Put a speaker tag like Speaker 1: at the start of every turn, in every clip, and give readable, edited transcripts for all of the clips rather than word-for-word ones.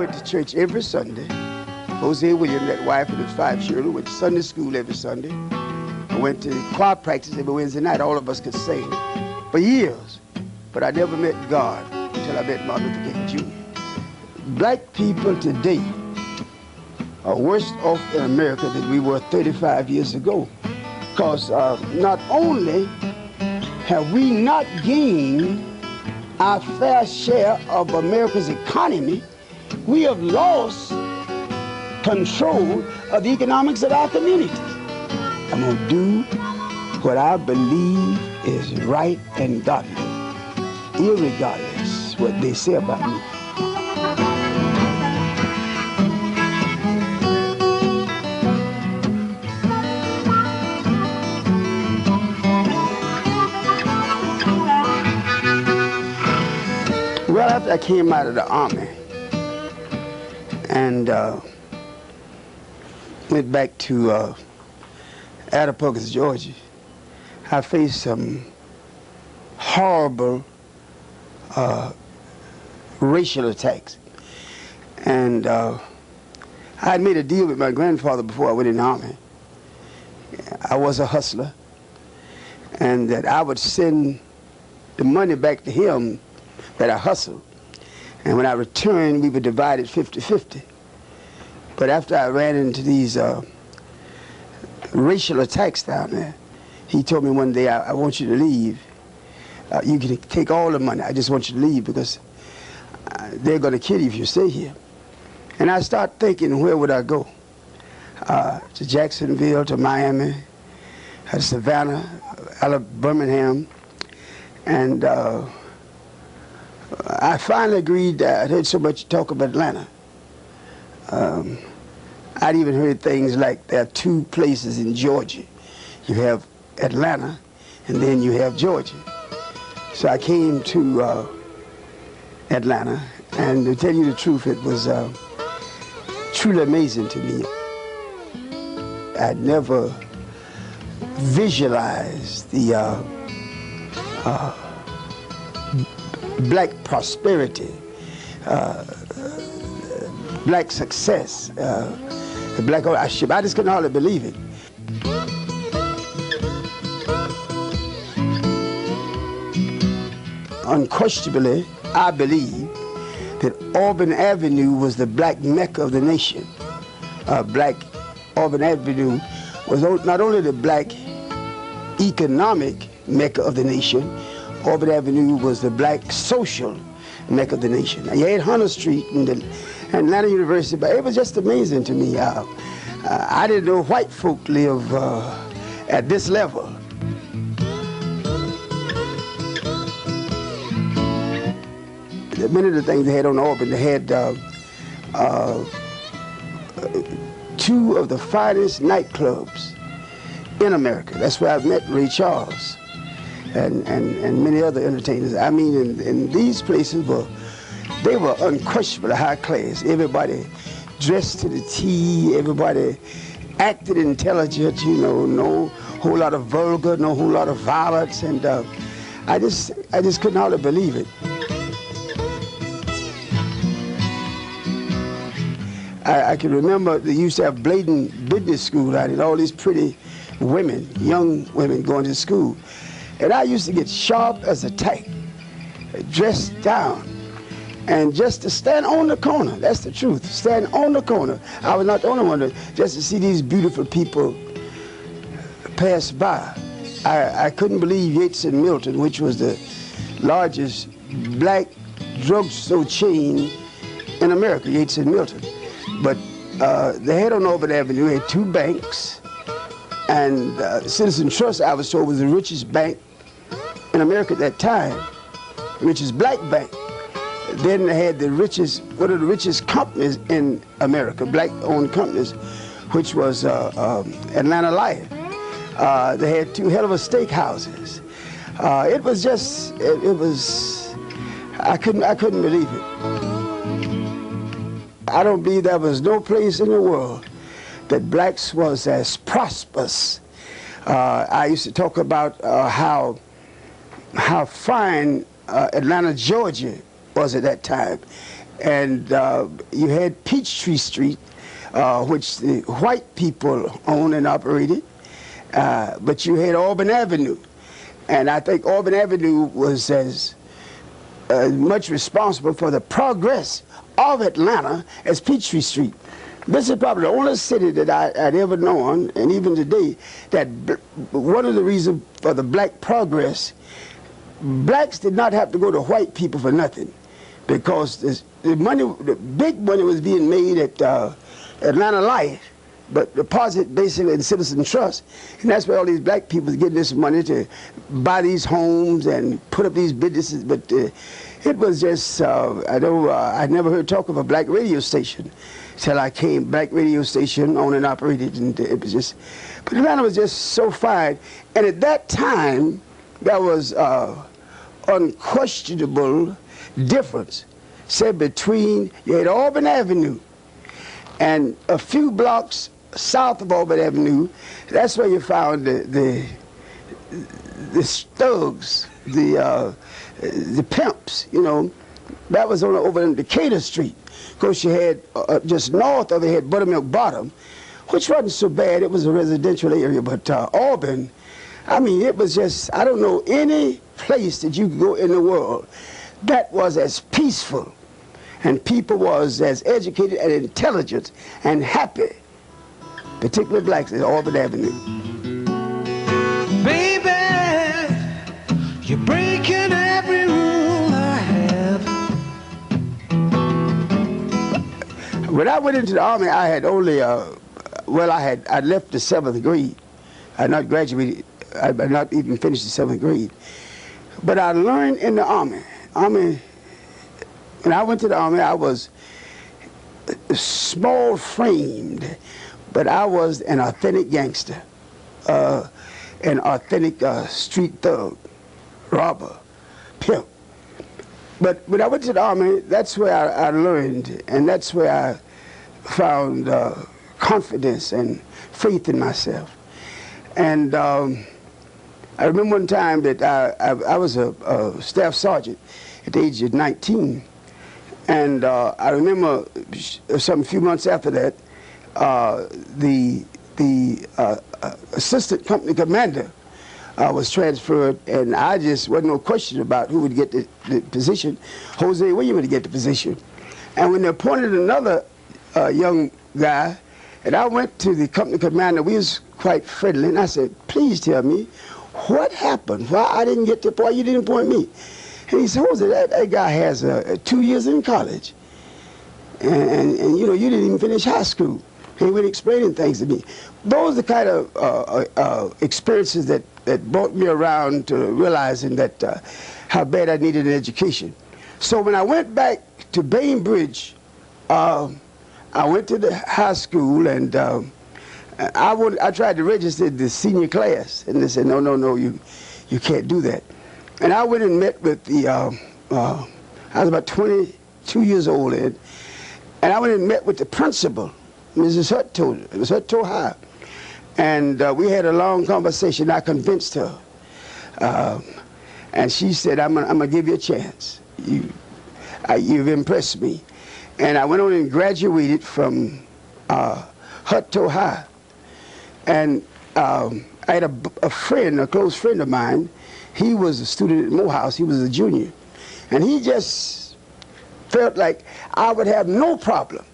Speaker 1: went to church every Sunday. Hosea Williams, that wife and his 5 children, went to Sunday school every Sunday. I went to choir practice every Wednesday night. All of us could sing for years. But I never met God until I met Martin Luther King Jr. Black people today are worse off in America than we were 35 years ago. Because not only have we not gained our fair share of America's economy, we have lost control of the economics of our communities. I'm going to do what I believe is right and godly, irregardless what they say about me. Well, after I came out of the Army and went back to Attapulgis, Georgia, I faced some horrible racial attacks. And I had made a deal with my grandfather before I went in the Army. I was a hustler, and that I would send the money back to him that I hustled. And when I returned, we would divide it 50-50. But after I ran into these racial attacks down there, he told me one day, I want you to leave. You can take all the money. I just want you to leave because they're going to kill you if you stay here. And I started thinking, where would I go? To Jacksonville, to Miami, to Savannah, Birmingham. And I finally agreed. I'd heard so much talk about Atlanta. I'd even heard things like there are 2 places in Georgia. You have Atlanta, and then you have Georgia. So I came to Atlanta, and to tell you the truth, it was truly amazing to me. I'd never visualized the black prosperity, black success, the black ownership. I just couldn't hardly believe it. Unquestionably, I believe that Auburn Avenue was the black Mecca of the nation. Auburn Avenue was not only the black economic Mecca of the nation, Auburn Avenue was the black social Mecca of the nation. Now, you had Hunter Street and Atlanta University, but it was just amazing to me. I didn't know white folk live at this level. Many of the things they had on Auburn, they had 2 of the finest nightclubs in America. That's where I met Ray Charles and many other entertainers. I mean, in these places they were unquestionably high class. Everybody dressed to the T, everybody acted intelligent, you know, no whole lot of vulgar, no whole lot of violence, and I just couldn't hardly believe it. I can remember they used to have Bladen Business School out, and all these pretty women, young women going to school. And I used to get sharp as a tack, dressed down, and just to stand on the corner. That's the truth, stand on the corner. I was not the only one, just to see these beautiful people pass by. I couldn't believe Yates and Milton, which was the largest black drugstore chain in America, Yates and Milton. But they had on Auburn Avenue, had 2 banks, and Citizen Trust, I was told, was the richest bank in America at that time, richest black bank. Then they had one of the richest companies in America, black-owned companies, which was Atlanta Life. They had 2 hell of a steakhouses. It was just, I couldn't believe it. I don't believe there was no place in the world that blacks was as prosperous. I used to talk about how fine Atlanta, Georgia was at that time. And you had Peachtree Street, which the white people owned and operated, but you had Auburn Avenue. And I think Auburn Avenue was as much responsible for the progress of Atlanta as Peachtree Street. This is probably the only city that I'd ever known, and even today, that one of the reasons for the black progress, blacks did not have to go to white people for nothing, because the big money was being made at Atlanta Life, but deposit basically in Citizen Trust, and that's where all these black people are getting this money to buy these homes and put up these businesses. But it was just, I never heard talk of a black radio station till I came. Black radio station owned and operated, and it was just, but Atlanta was just so fine. And at that time, there was unquestionable difference said between, you had Auburn Avenue, and a few blocks south of Auburn Avenue, that's where you found the thugs, the pimps, you know. That was over in Decatur Street. Of course, you had, just north of it, had Buttermilk Bottom, which wasn't so bad. It was a residential area, but Auburn, I mean, it was just, I don't know any place that you could go in the world that was as peaceful, and people was as educated and intelligent and happy, particularly blacks, at Auburn Avenue.
Speaker 2: Baby, you're breaking every rule I have.
Speaker 1: When I went into the Army, I had only, I left the 7th grade. I had not graduated, I had not even finished the 7th grade. But I learned in the Army, when I went to the Army, I was small framed, but I was an authentic gangster, an authentic street thug, robber, pimp. But when I went to the Army, that's where I learned, and that's where I found confidence and faith in myself. And I remember one time that I was a staff sergeant at the age of 19. And I remember a few months after that, the assistant company commander was transferred, and I just wasn't no question about who would get the position. Hosea Williams would get the position. And when they appointed another young guy, and I went to the company commander, we was quite friendly, and I said, please tell me, what happened? Why I didn't get the point? Why you didn't appoint me? And he said, Jose, that guy has 2 years in college. And you know, you didn't even finish high school. And he went explaining things to me. Those are the kind of experiences that brought me around to realizing that how bad I needed an education. So when I went back to Bainbridge, I went to the high school, and I tried to register the senior class, and they said, no, you can't do that. And I went and met with the, I was about 22 years old then, and I went and met with the principal, Mrs. Hutto High. And we had a long conversation. I convinced her. And she said, I'm gonna give you a chance. You've impressed me. And I went on and graduated from Hutto High. And I had a friend, a close friend of mine. He was a student at Morehouse. He was a junior. And he just felt like I would have no problem.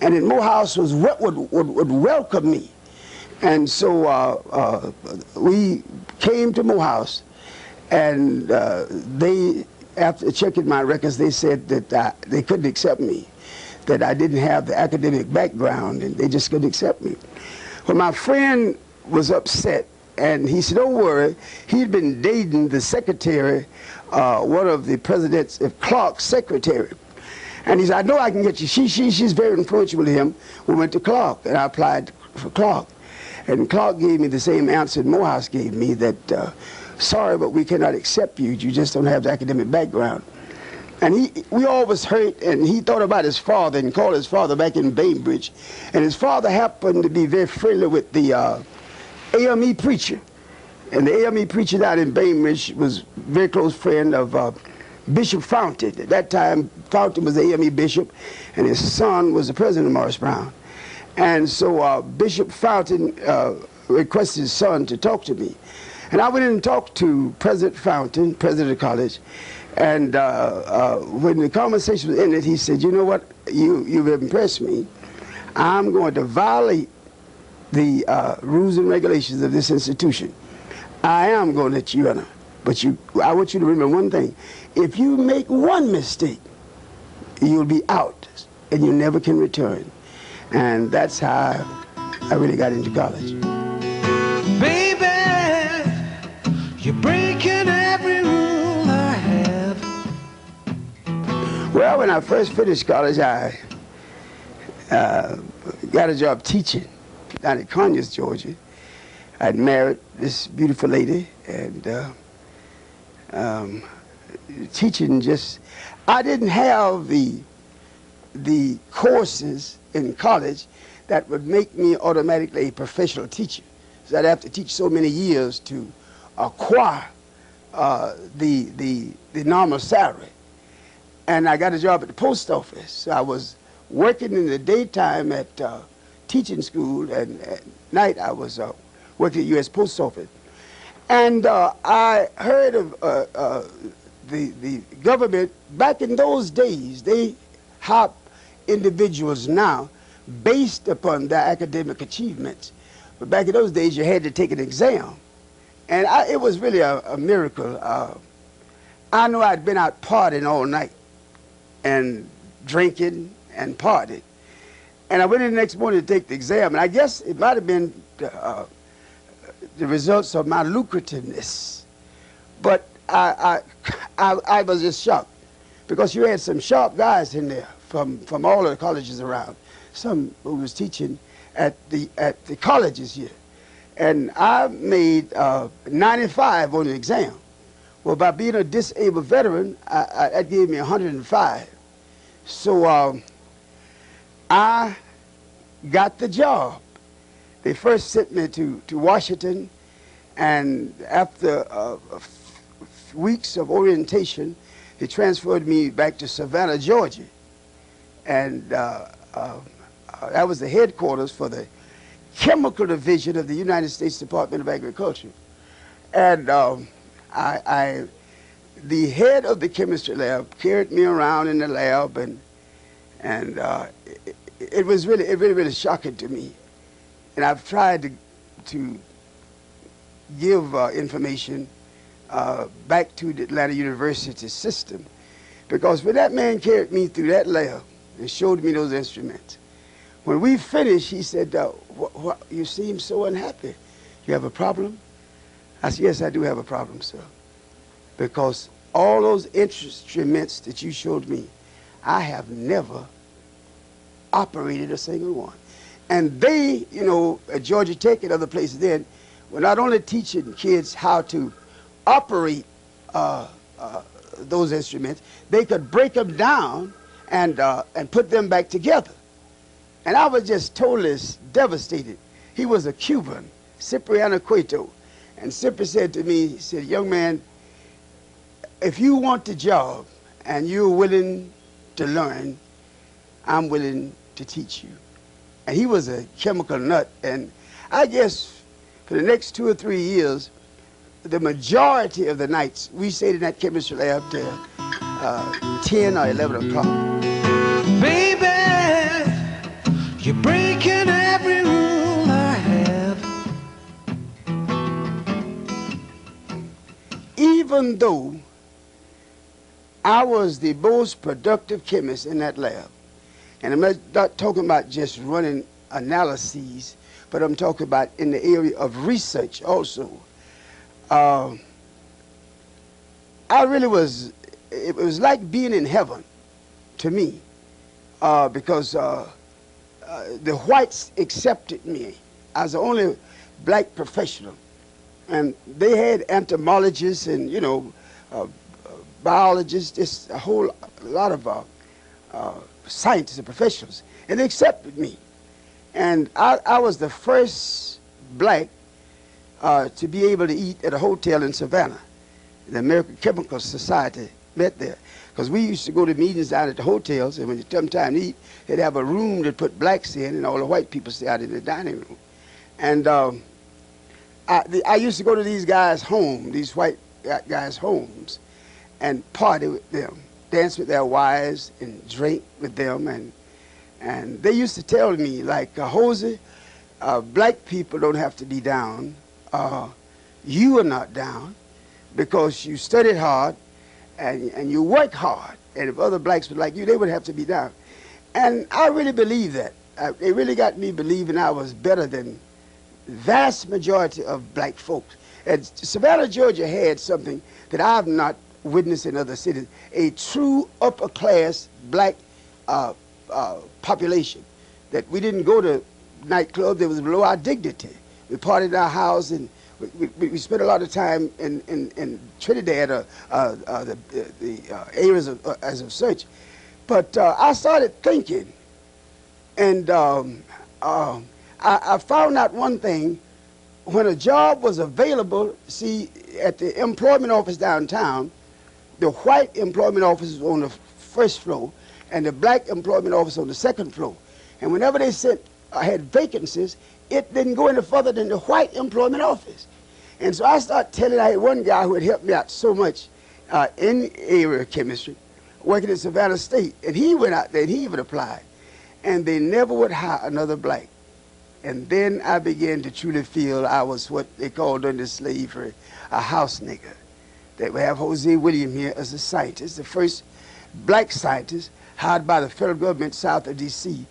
Speaker 1: And that Morehouse would welcome me. And so we came to Morehouse, and they, after checking my records, they said that they couldn't accept me, that I didn't have the academic background, and they just couldn't accept me. Well, my friend was upset, and he said, don't worry. He'd been dating the secretary, one of the president's, Clark's secretary. And he said, I know I can get you. She's very influential with him. We went to Clark, and I applied for Clark. And Clark gave me the same answer that Morehouse gave me, that, sorry, but we cannot accept you. You just don't have the academic background. And we all was hurt, and he thought about his father and called his father back in Bainbridge. And his father happened to be very friendly with the AME preacher. And the AME preacher down in Bainbridge was a very close friend of Bishop Fountain. At that time, Fountain was the AME bishop, and his son was the president of Morris Brown. And so Bishop Fountain requested his son to talk to me. And I went in and talked to President Fountain, president of the college, and when the conversation was ended, he said, you know what, you've impressed me. I'm going to violate the rules and regulations of this institution. I am going to let you enter. But I want you to remember one thing. If you make one mistake, you'll be out, and you never can return. And that's how I really got into college.
Speaker 2: Baby, you're breaking every rule I have.
Speaker 1: Well, when I first finished college, I got a job teaching down in Conyers, Georgia. I'd married this beautiful lady, and teaching I didn't have the courses in college that would make me automatically a professional teacher. So I'd have to teach so many years to acquire the normal salary. And I got a job at the post office. So I was working in the daytime at teaching school, and at night I was working at U.S. Post Office. And I heard of the government. Back in those days, they help individuals now based upon their academic achievements. But back in those days, you had to take an exam. And it was really a miracle. I know I'd been out partying all night and drinking and partying. And I went in the next morning to take the exam, and I guess it might have been the results of my lucrativeness. But I was just shocked, because you had some sharp guys in there from all of the colleges around. Some who was teaching at the colleges here. And I made 95 on the exam. Well, by being a disabled veteran, that gave me 105. So I got the job. They first sent me to Washington, and after weeks of orientation, they transferred me back to Savannah, Georgia. And that was the headquarters for the Chemical Division of the United States Department of Agriculture. And the head of the chemistry lab carried me around in the lab, and it was really shocking to me. And I've tried to give information back to the Atlanta University system, because when that man carried me through that lab and showed me those instruments, when we finished, he said, you seem so unhappy. You have a problem? I said, yes, I do have a problem, sir. Because all those instruments that you showed me, I have never operated a single one. And they, you know, at Georgia Tech and other places then, were not only teaching kids how to operate those instruments, they could break them down and put them back together. And I was just totally devastated. He was a Cuban, Cipriano Cueto. And Cipri said to me, he said, young man, if you want the job and you're willing to learn, I'm willing to teach you. And he was a chemical nut. And I guess for the next 2 or 3 years, the majority of the nights, we stayed in that chemistry lab till 10 or 11 o'clock.
Speaker 2: Baby, you're breaking every rule I have.
Speaker 1: Even though I was the most productive chemist in that lab, and I'm not talking about just running analyses, but I'm talking about in the area of research also. I really was, it was like being in heaven to me, because the whites accepted me as the only black professional. And they had entomologists and, you know, biologists, just a whole lot of scientists and professionals. And they accepted me. And I was the first black to be able to eat at a hotel in Savannah. The American Chemical Society met there. Because we used to go to meetings down at the hotels, and when it come time to eat, they'd have a room to put blacks in, and all the white people stay out in the dining room. And I used to go to these guys' home, these white guys' homes, and party with them, dance with their wives, and drink with them. And they used to tell me, like, Hosea, black people don't have to be down. You are not down because you studied hard and you work hard. And if other blacks were like you, they would have to be down. And I really believe that. It really got me believing I was better than the vast majority of black folks. And Savannah, Georgia had something that I've not witnessed in other cities, a true upper class black population. That we didn't go to nightclubs that was below our dignity. We partied in our house, and we spent a lot of time in Trinidad, the areas as of such. But I started thinking, and I found out one thing. When a job was available, see, at the employment office downtown, the white employment office was on the first floor, and the black employment office on the second floor. And whenever they had vacancies, it didn't go any further than the white employment office. And so I started telling, I had one guy who had helped me out so much in area chemistry, working at Savannah State, and he went out there and he even applied. And they never would hire another black. And then I began to truly feel I was what they called under slavery a house nigger. That we have Hosea Williams here as a scientist, the first black scientist hired by the federal government south of D.C.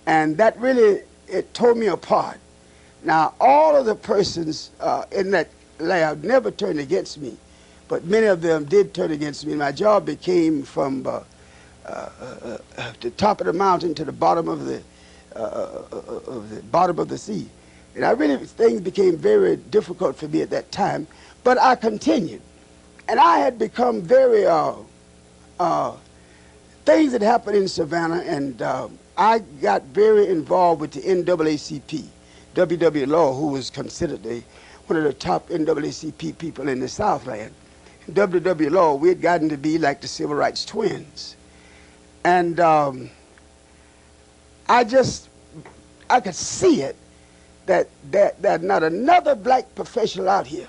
Speaker 1: And that really, it tore me apart. Now, all of the persons in that lab never turned against me, but many of them did turn against me. My job became from the top of the mountain to the bottom of the sea. And I really, things became very difficult for me at that time, but I continued. And I had become very, things that happened in Savannah, and I got very involved with the NAACP, W.W. Law, who was considered one of the top NAACP people in the Southland. W.W. Law, we had gotten to be like the civil rights twins. And I could see it, that not another black professional out here.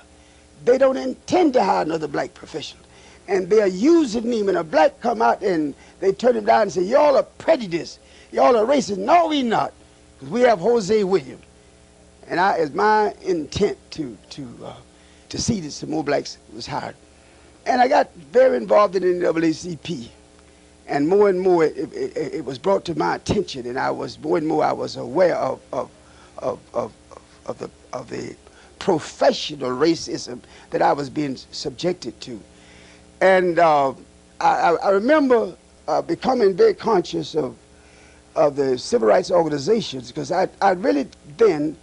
Speaker 1: They don't intend to hire another black professional. And they're using me. When a black come out and they turn him down and say, y'all are prejudiced, y'all are racist. No, we not, because we have Hosea Williams. And it's my intent to see that some more blacks was hired. And I got very involved in the NAACP. And more it was brought to my attention, and I was aware of the professional racism that I was being subjected to. And I remember becoming very conscious of the civil rights organizations, because I really then,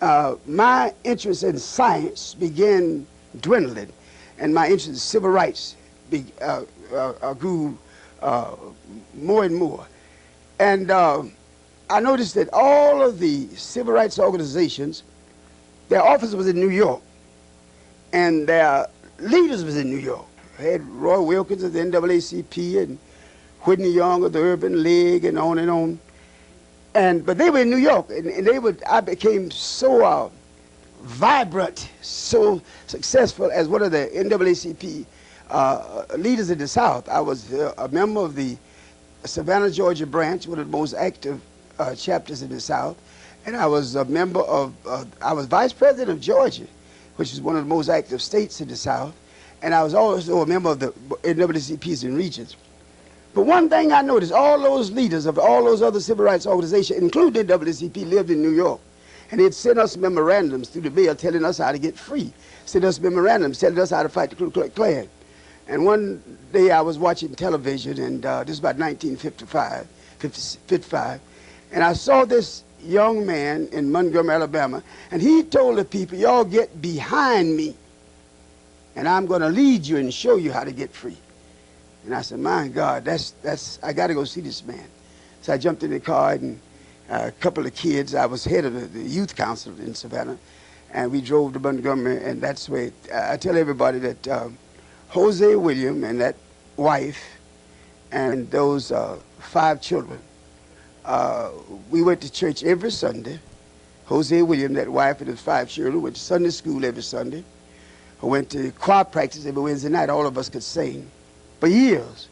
Speaker 1: my interest in science began dwindling, and my interest in civil rights grew more and more. And I noticed that all of the civil rights organizations, their office was in New York, and their leaders was in New York. I had Roy Wilkins of the NAACP and Whitney Young of the Urban League and on and on. But they were in New York, and I became so vibrant, so successful as one of the NAACP leaders in the South. I was a member of the Savannah, Georgia branch, one of the most active chapters in the South. And I was a member I was vice president of Georgia, which is one of the most active states in the South. And I was also a member of the NAACPs and regions. But one thing I noticed, all those leaders of all those other civil rights organizations, including NAACP, lived in New York. And they'd send us memorandums through the mail telling us how to get free. Send us memorandums telling us how to fight the Ku Klux Klan. And one day I was watching television, and this was about 1955, and I saw this young man in Montgomery, Alabama, and he told the people, y'all get behind me, and I'm going to lead you and show you how to get free. And I said, my God, I got to go see this man. So I jumped in the car, and a couple of kids, I was head of the youth council in Savannah, and we drove to Montgomery, and that's where I tell everybody that Hosea Williams and that wife and those 5 children. We went to church every Sunday. Hosea Williams, that wife and his 5 children, went to Sunday school every Sunday. I went to choir practice every Wednesday night. All of us could sing for years.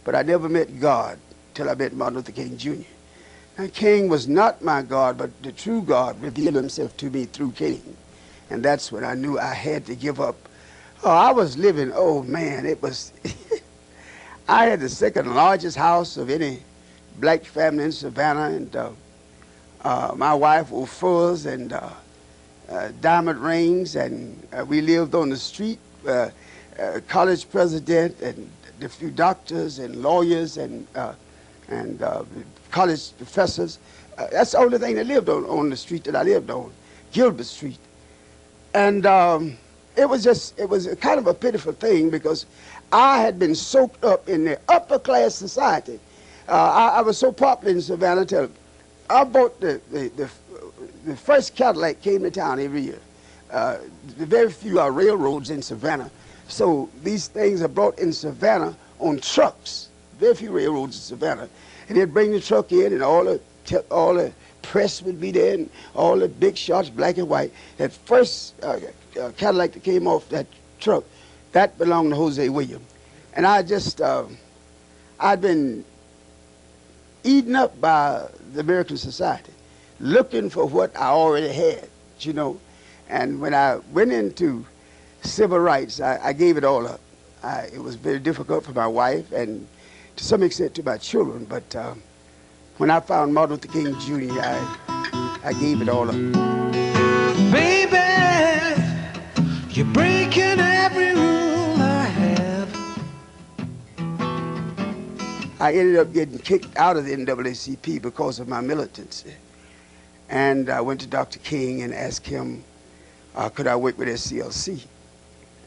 Speaker 1: But I never met God till I met Martin Luther King Jr. And King was not my God, but the true God revealed himself to me through King. And that's when I knew I had to give up. Oh, I was living, oh man, it was, I had the second largest house of any black family in Savannah, and my wife wore furs and diamond rings, and we lived on the street, college president and a few doctors and lawyers and college professors. That's the only thing that lived on the street that I lived on, Gilbert Street. And it was kind of a pitiful thing because I had been soaked up in the upper class society. I was so popular in Savannah till I bought the first Cadillac came to town every year. The very few are railroads in Savannah. So these things are brought in Savannah on trucks. Very few railroads in Savannah. And they'd bring the truck in, and all the press would be there, and all the big shots, black and white. That first Cadillac that came off that truck, that belonged to Hosea Williams. And I just, I'd been eaten up by the American society, looking for what I already had, you know. And when I went into civil rights, I gave it all up. It was very difficult for my wife and to some extent to my children, but when I found Martin Luther King Jr., I gave it all up.
Speaker 2: Baby, you're breaking every rule I have.
Speaker 1: I ended up getting kicked out of the NAACP because of my militancy. And I went to Dr. King and asked him, could I work with SCLC?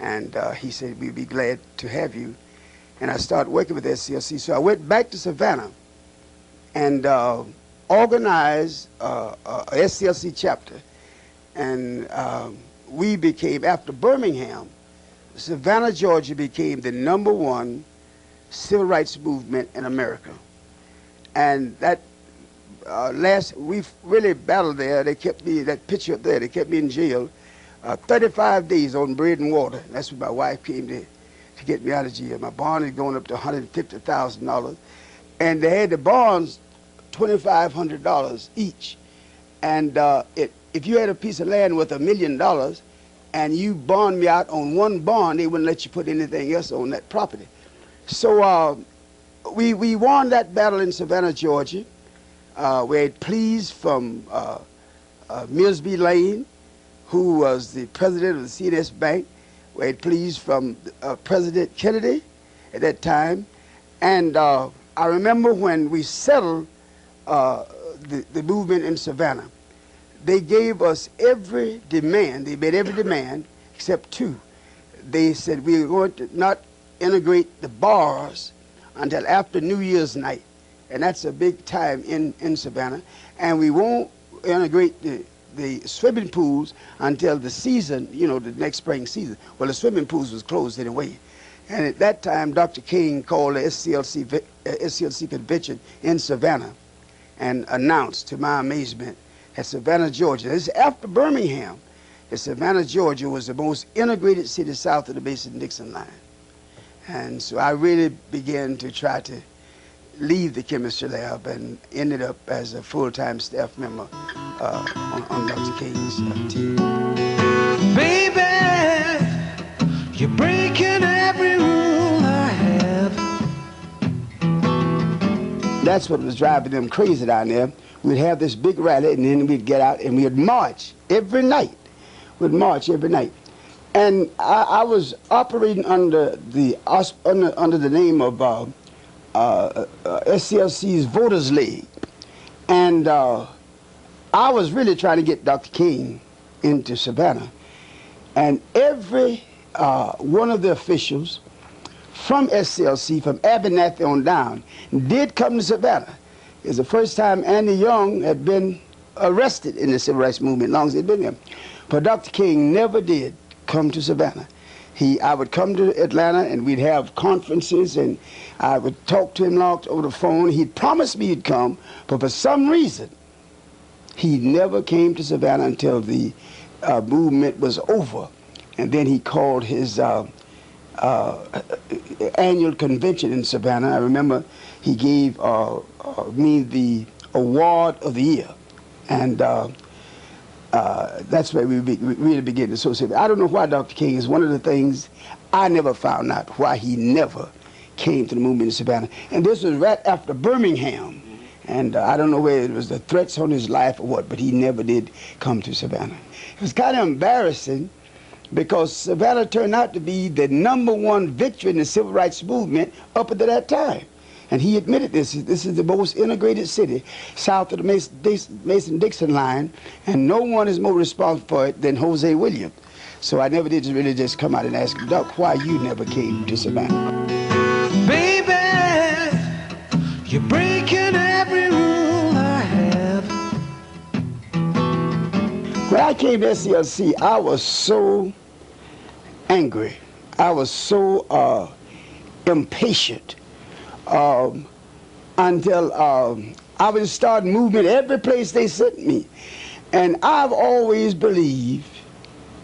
Speaker 1: And he said, we'd be glad to have you. And I started working with SCLC. So I went back to Savannah and organized a SCLC chapter. And we became, after Birmingham, Savannah, Georgia became the #1 civil rights movement in America. And that we really battled there. They kept me, that picture up there, they kept me in jail 35 days on bread and water. That's when my wife came to get me out of jail. My bond had gone up to $150,000. And they had the bonds $2,500 each. And if you had a piece of land worth $1 million and you bond me out on one bond, they wouldn't let you put anything else on that property. So we won that battle in Savannah, Georgia. We had pleas from Mills B. Lane, who was the president of the CNS Bank. We had pleas from President Kennedy at that time. And I remember when we settled the movement in Savannah, they gave us every demand. They made every demand except 2. They said we were going to not integrate the bars until after New Year's night. And that's a big time in Savannah. And we won't integrate the swimming pools until the season, you know, the next spring season. Well, the swimming pools was closed anyway. And at that time, Dr. King called the SCLC convention in Savannah and announced, to my amazement, that Savannah, Georgia, this is after Birmingham, that Savannah, Georgia was the most integrated city south of the Mason-Dixon line. And so I really began to try to leave the chemistry lab and ended up as a full-time staff member on Dr. King's team.
Speaker 2: Baby, you're breaking every rule I have.
Speaker 1: That's what was driving them crazy down there. We'd have this big rally, and then we'd get out and we'd march every night. We'd march every night. And I was operating under the name of SCLC's Voters League. And I was really trying to get Dr. King into Savannah. And every one of the officials from SCLC, from Abernathy on down, did come to Savannah. It was the first time Andy Young had been arrested in the civil rights movement, as long as he'd been there. But Dr. King never did come to Savannah. I would come to Atlanta and we'd have conferences and I would talk to him over the phone. He'd promised me he'd come, but for some reason, he never came to Savannah until the movement was over. And then he called his annual convention in Savannah. I remember he gave me the award of the year. And that's where we really began to associate. I don't know why Dr. King is one of the things I never found out, why he never came to the movement in Savannah. And this was right after Birmingham. And I don't know whether it was the threats on his life or what, but he never did come to Savannah. It was kind of embarrassing because Savannah turned out to be the #1 victory in the civil rights movement up until that time. And he admitted this. This is the most integrated city south of the Mason-Dixon line, and no one is more responsible for it than Hosea Williams. So I never did really just come out and ask him, Doc, why you never came to Savannah?
Speaker 2: Baby, you're breaking every rule I have.
Speaker 1: When I came to SCLC, I was so angry. I was so impatient. Until I would start movement every place they sent me. And I've always believed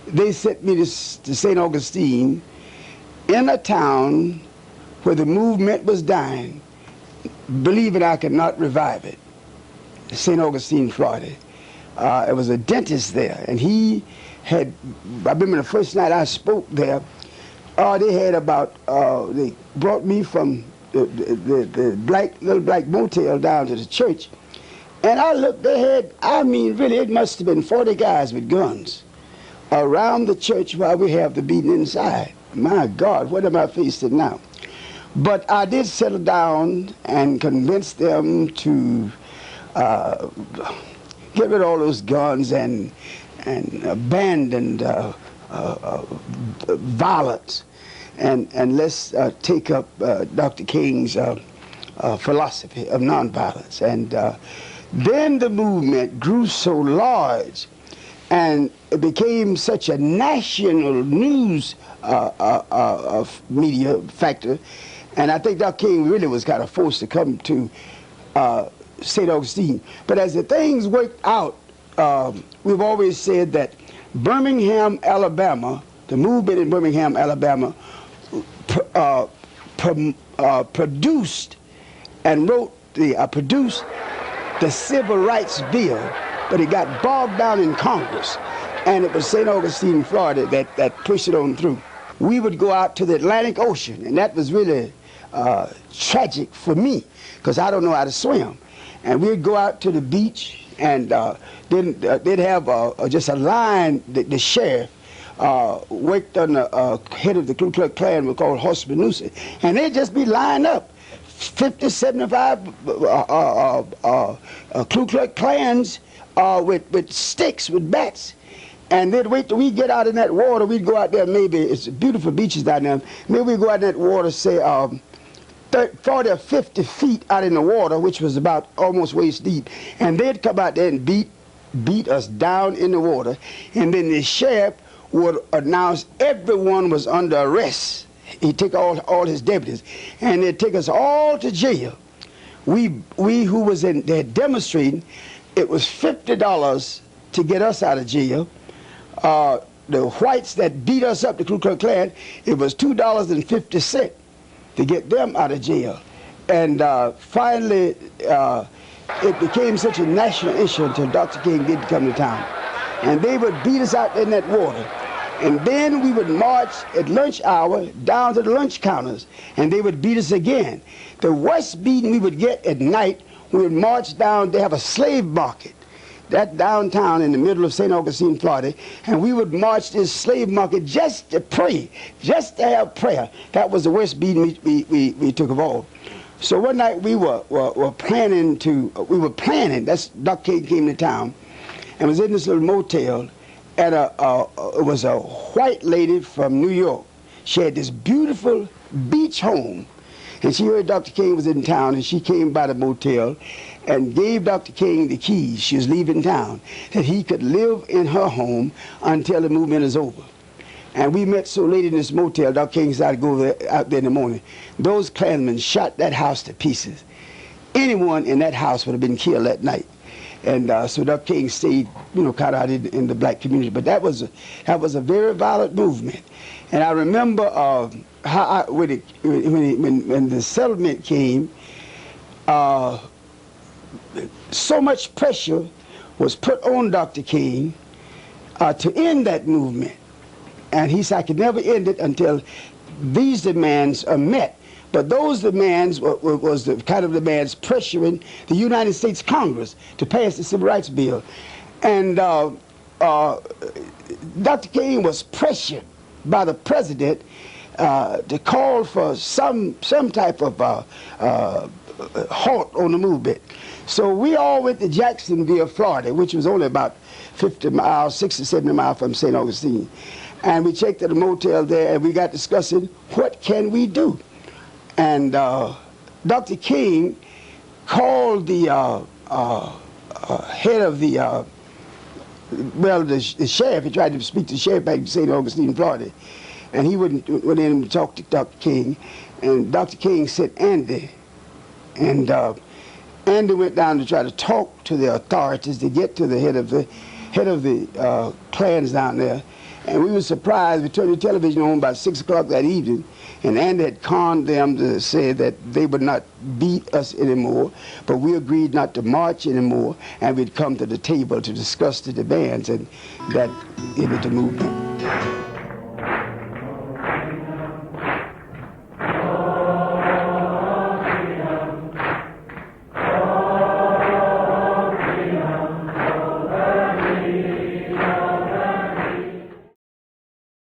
Speaker 1: they sent me to St. Augustine, in a town where the movement was dying, believing I could not revive it. St. Augustine, Florida. It was a dentist there, and he had, I remember the first night I spoke there, they had about, they brought me from the little black motel down to the church, and I looked, they had, I mean, really, it must have been 40 guys with guns around the church while we have the beating inside. My God, what am I facing now? But I did settle down and convince them to get rid of all those guns and abandon violence. And let's take up Dr. King's philosophy of nonviolence. And then the movement grew so large, and it became such a national news media factor. And I think Dr. King really was kind of forced to come to St. Augustine. But as the things worked out, we've always said that Birmingham, Alabama, the movement in Birmingham, Alabama, produced the Civil Rights Bill, but it got bogged down in Congress, and it was St. Augustine, Florida that pushed it on through. We would go out to the Atlantic Ocean, and that was really tragic for me, because I don't know how to swim. And we'd go out to the beach, and then they'd have just a line, the sheriff, worked on the head of the Ku Klux Klan, was called Hosea Williams, and they'd just be lined up, 50, 75 Ku Klux Klans with sticks, with bats, and they'd wait till we get out in that water. We'd go out there, maybe, it's beautiful beaches down there, maybe we'd go out in that water, say 40 or 50 feet out in the water, which was about almost waist deep, and they'd come out there and beat us down in the water, and then the sheriff would announce everyone was under arrest. He'd take all his deputies, and they'd take us all to jail. We who was in there demonstrating, it was $50 to get us out of jail. The whites that beat us up, the Ku Klux Klan, it was $2.50 to get them out of jail. And finally, it became such a national issue until Dr. King did come to town. And they would beat us out in that water. And then we would march at lunch hour down to the lunch counters, and they would beat us again. The worst beating we would get at night, we would march down, they have a slave market, that downtown in the middle of St. Augustine, Florida, and we would march this slave market just to pray, just to have prayer. That was the worst beating we took of all. So one night we were planning, that's Dr. King came to town, and was in this little motel, and it was a white lady from New York. She had this beautiful beach home, and she heard Dr. King was in town, and she came by the motel and gave Dr. King the keys. She was leaving town, that he could live in her home until the movement is over. And we met so late in this motel, Dr. King decided to go out there in the morning. Those Klansmen shot that house to pieces. Anyone in that house would have been killed that night. And so Dr. King stayed, kind of out in the black community. But that was a very violent movement. And I remember when the settlement came, so much pressure was put on Dr. King to end that movement. And he said, I could never end it until these demands are met. But those demands was the kind of demands pressuring the United States Congress to pass the Civil Rights Bill. And Dr. King was pressured by the president to call for some type of halt on the movement. So we all went to Jacksonville, Florida, which was only about 50 miles, 60, 70 miles from St. Augustine. And we checked at a motel there, and we got discussing, what can we do? And Dr. King called the head of the sheriff. He tried to speak to the sheriff back in St. Augustine, Florida. And he went in to talk to Dr. King. And Dr. King said, Andy. And Andy went down to try to talk to the authorities to get to the head of the clans down there. And we were surprised. We turned the television on about 6 o'clock that evening, and Andy had conned them to say that they would not beat us anymore, but we agreed not to march anymore, and we'd come to the table to discuss the demands, and that ended the movement.